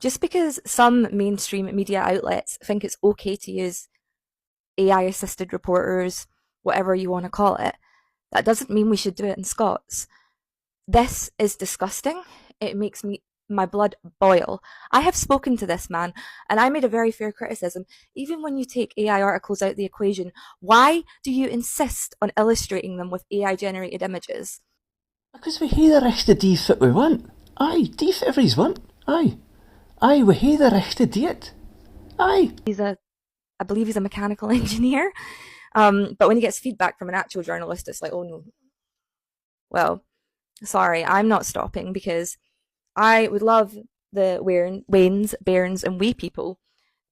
just because some mainstream media outlets think it's okay to use AI assisted reporters, whatever you want to call it, that doesn't mean we should do it in Scots. This is disgusting. It makes my blood boil. I have spoken to this man, and I made a very fair criticism. Even when you take AI articles out of the equation, why do you insist on illustrating them with AI generated images? Because we hae the recht to do what we want. Aye, do whatever he's want. Aye. Aye, we hae the recht to do it. Aye. I believe he's a mechanical engineer. But when he gets feedback from an actual journalist, it's like, oh no. Well, sorry, I'm not stopping because I would love the Waynes, Bairns, and Wee people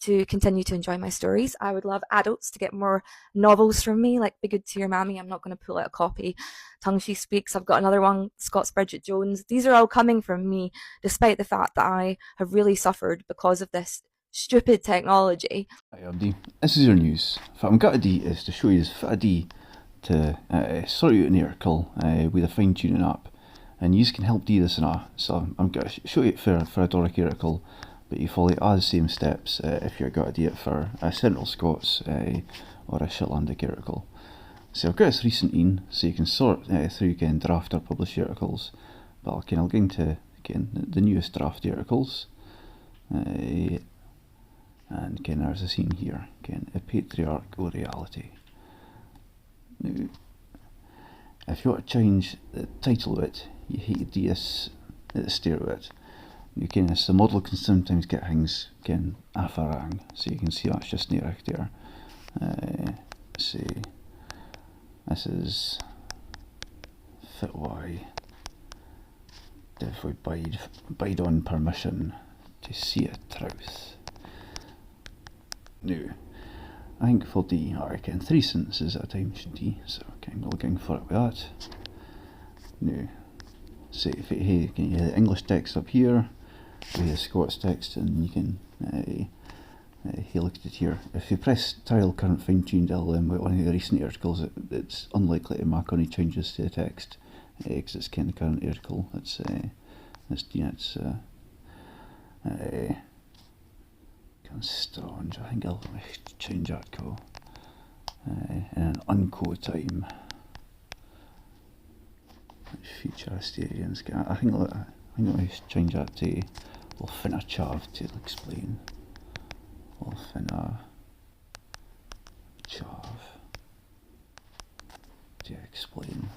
to continue to enjoy my stories. I would love adults to get more novels from me, like Be Good to Your Mammy. I'm not going to pull out a copy. Tongue She Speaks. I've got another one, Scott's Bridget Jones. These are all coming from me, despite the fact that I have really suffered because of this stupid technology. Hi everybody, this is oorNews. What I'm going to do is to show you what I do to sort out an article with a fine tuning app. And you can help do this now. So I'm going to show you it for a Doric article, but you follow all the same steps if you're going to do it for a Central Scots or a Shetlandic article. So I've got this recent in, so you can sort through draft or published articles. But I'll get into the newest draft articles. And there's a scene here, a patriarch or reality. Now, if you want to change the title of it, you hate to do this at the start of it. As the model can sometimes get things affarang, so you can see that's just near right there. Say this is fit why if we bide on permission to see a truth. Now, I think for the I 3 sentences at a time should do, so I'm looking for it with that. Now, say if you have the English text up here, we have the Scots text, and you can look at it here. If you press tile current fine tuned LM with one of the recent articles, it's unlikely to mark any changes to the text, because it's the current article. It's doing its strange. I think I'll change that code in an uncode time. Future Asterians. I think I'll change that to Wolfina Chav to explain. Wolfina Chav to explain.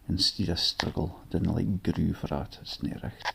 Instead of struggle, didn't like Grae for that, it's not right.